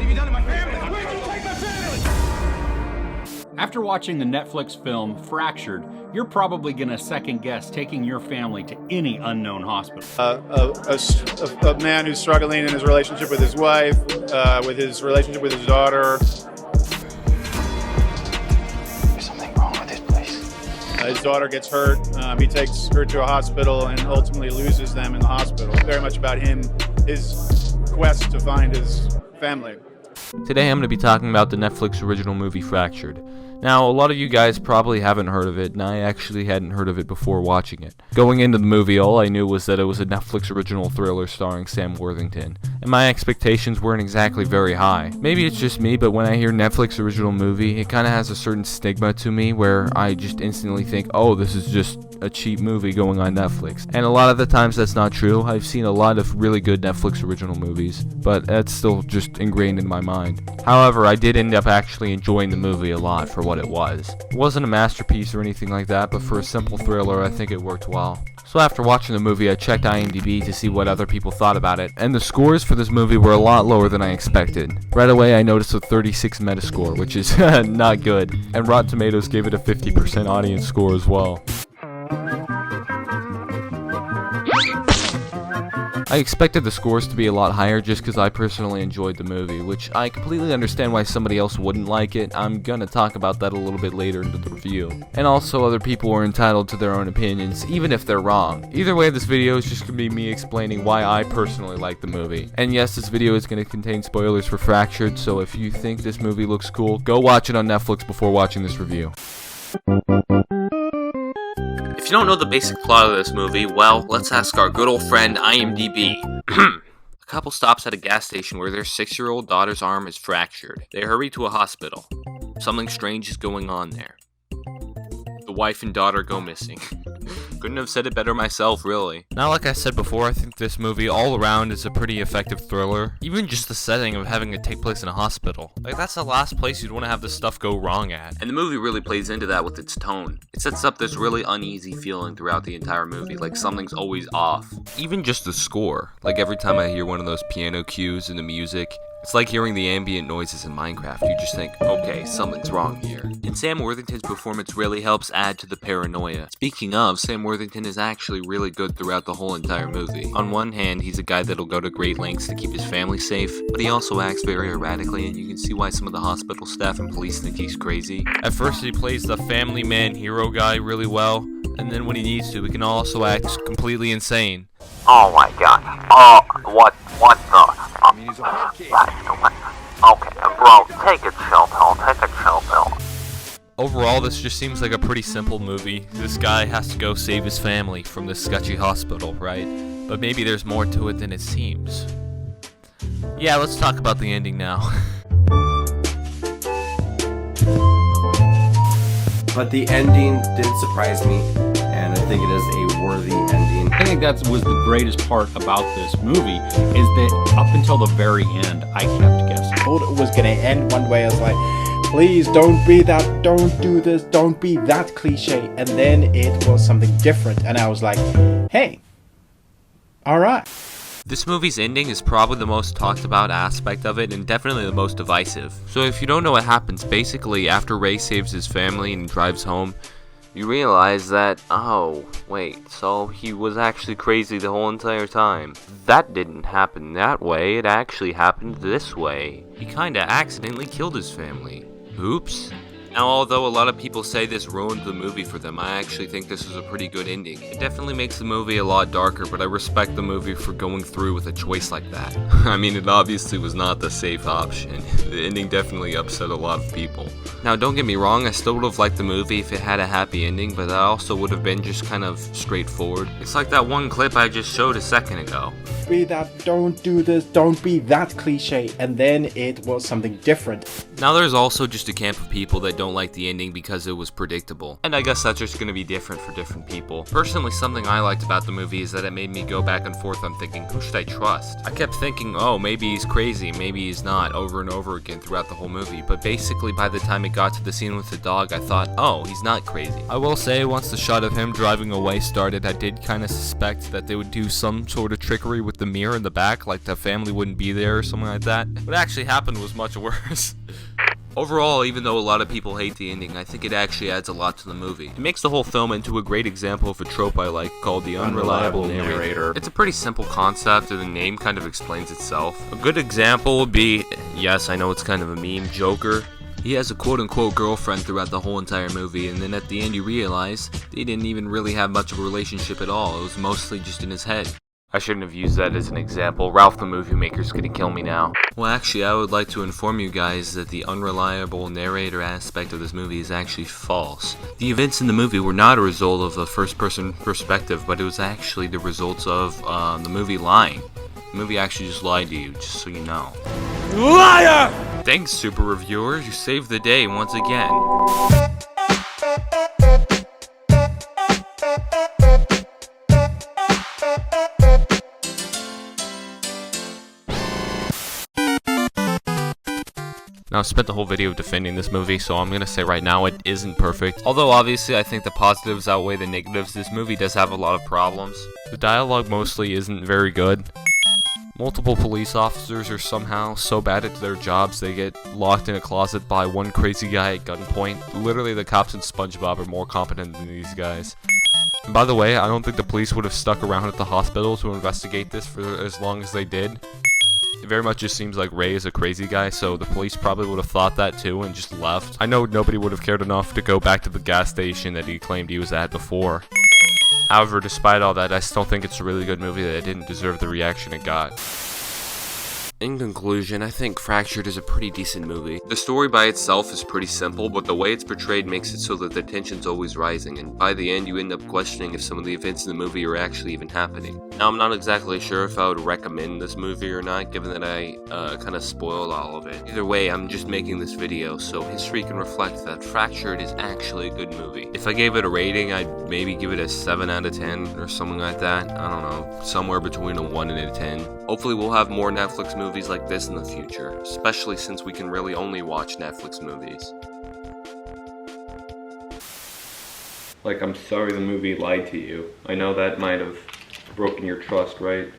What have you done to my family? Where'd you take my family? After watching the Netflix film Fractured, you're probably going to second guess taking your family to any unknown hospital. A man who's struggling in his relationship with his wife, with his relationship with his daughter. There's something wrong with this place. His daughter gets hurt. He takes her to a hospital and ultimately loses them in the hospital. Very much about him, his quest to find his family. Today I'm going to be talking about the Netflix original movie Fractured. Now, a lot of you guys probably haven't heard of it, and I actually hadn't heard of it before watching it. Going into the movie, all I knew was that it was a Netflix original thriller starring Sam Worthington, and my expectations weren't exactly very high. Maybe it's just me, but when I hear Netflix original movie, it kind of has a certain stigma to me where I just instantly think, oh, this is just a cheap movie going on Netflix. And a lot of the times that's not true. I've seen a lot of really good Netflix original movies, but that's still just ingrained in my mind. However, I did end up actually enjoying the movie a lot for what it was. It wasn't a masterpiece or anything like that, but for a simple thriller, I think it worked well. So after watching the movie, I checked IMDb to see what other people thought about it, and the scores for this movie were a lot lower than I expected. Right away, I noticed a 36 Metascore, which is not good, and Rotten Tomatoes gave it a 50% audience score as well. I expected the scores to be a lot higher just because I personally enjoyed the movie, which I completely understand why somebody else wouldn't like it. I'm gonna talk about that a little bit later into the review. And also, other people are entitled to their own opinions, even if they're wrong. Either way, this video is just gonna be me explaining why I personally like the movie. And yes, this video is gonna contain spoilers for Fractured, so if you think this movie looks cool, go watch it on Netflix before watching this review. If you don't know the basic plot of this movie, well, let's ask our good old friend IMDb. A couple stops at a gas station where their 6-year-old daughter's arm is fractured. They hurry to a hospital. Something strange is going on there. The wife and daughter go missing. Couldn't have said it better myself, really. Now, like I said before, I think this movie all around is a pretty effective thriller. Even just the setting of having it take place in a hospital. Like, that's the last place you'd want to have this stuff go wrong at. And the movie really plays into that with its tone. It sets up this really uneasy feeling throughout the entire movie, like something's always off. Even just the score. Like, every time I hear one of those piano cues in the music, it's like hearing the ambient noises in Minecraft. You just think, okay, something's wrong here. And Sam Worthington's performance really helps add to the paranoia. Speaking of, Sam Worthington is actually really good throughout the whole entire movie. On one hand, he's a guy that'll go to great lengths to keep his family safe, but he also acts very erratically, and you can see why some of the hospital staff and police think he's crazy. At first, he plays the family man hero guy really well, and then when he needs to, he can also act completely insane. Oh my god. What the? Okay, bro, take a chill pill. Overall, this just seems like a pretty simple movie. This guy has to go save his family from this sketchy hospital, right? But maybe there's more to it than it seems. Yeah, let's talk about the ending now. But the ending did surprise me, and I think it is a worthy ending. I think that was the greatest part about this movie, is that up until the very end, I kept guessing. I thought it was going to end one way. I was like, please don't be that, don't do this, don't be that cliche. And then it was something different, and I was like, hey, alright. This movie's ending is probably the most talked about aspect of it, and definitely the most divisive. So if you don't know what happens, basically after Ray saves his family and drives home, you realize that, oh, wait, so he was actually crazy the whole entire time. That didn't happen that way, it actually happened this way. He kinda accidentally killed his family. Oops. Now, although a lot of people say this ruined the movie for them, I actually think this is a pretty good ending. It definitely makes the movie a lot darker, but I respect the movie for going through with a choice like that. I mean, it obviously was not the safe option. The ending definitely upset a lot of people. Now, don't get me wrong, I still would have liked the movie if it had a happy ending, but that also would have been just kind of straightforward. It's like that one clip I just showed a second ago. Be that, don't do this, don't be that cliche. And then it was something different. Now there's also just a camp of people that don't like the ending because it was predictable. And I guess that's just going to be different for different people. Personally, something I liked about the movie is that it made me go back and forth on thinking, who should I trust? I kept thinking, oh, maybe he's crazy, maybe he's not, over and over again throughout the whole movie. But basically, by the time it got to the scene with the dog, I thought, oh, he's not crazy. I will say, once the shot of him driving away started, I did kind of suspect that they would do some sort of trickery with the mirror in the back, like the family wouldn't be there or something like that. What actually happened was much worse. Overall, even though a lot of people hate the ending, I think it actually adds a lot to the movie. It makes the whole film into a great example of a trope I like called the unreliable narrator. It's a pretty simple concept, and the name kind of explains itself. A good example would be, yes, I know it's kind of a meme, Joker. He has a quote-unquote girlfriend throughout the whole entire movie, and then at the end you realize they didn't even really have much of a relationship at all. It was mostly just in his head. I shouldn't have used that as an example. Ralph the movie maker's gonna kill me now. Well, actually, I would like to inform you guys that the unreliable narrator aspect of this movie is actually false. The events in the movie were not a result of a first-person perspective, but it was actually the results of the movie lying. The movie actually just lied to you, just so you know. Liar! Thanks, super reviewers. You saved the day once again. Now, I spent the whole video defending this movie, so I'm gonna say right now it isn't perfect. Although, obviously, I think the positives outweigh the negatives. This movie does have a lot of problems. The dialogue mostly isn't very good. Multiple police officers are somehow so bad at their jobs they get locked in a closet by one crazy guy at gunpoint. Literally, the cops in SpongeBob are more competent than these guys. And by the way, I don't think the police would have stuck around at the hospital to investigate this for as long as they did. It very much just seems like Ray is a crazy guy, so the police probably would have thought that too and just left. I know nobody would have cared enough to go back to the gas station that he claimed he was at before. However, despite all that, I still think it's a really good movie that it didn't deserve the reaction it got. In conclusion, I think Fractured is a pretty decent movie. The story by itself is pretty simple, but the way it's portrayed makes it so that the tension's always rising, and by the end you end up questioning if some of the events in the movie are actually even happening. Now, I'm not exactly sure if I would recommend this movie or not, given that I kind of spoiled all of it. Either way, I'm just making this video, so history can reflect that Fractured is actually a good movie. If I gave it a rating, I'd maybe give it a 7 out of 10 or something like that. I don't know, somewhere between a 1 and a 10. Hopefully we'll have more Netflix movies like this in the future, especially since we can really only watch Netflix movies. Like, I'm sorry the movie lied to you. I know that might have broken your trust, right?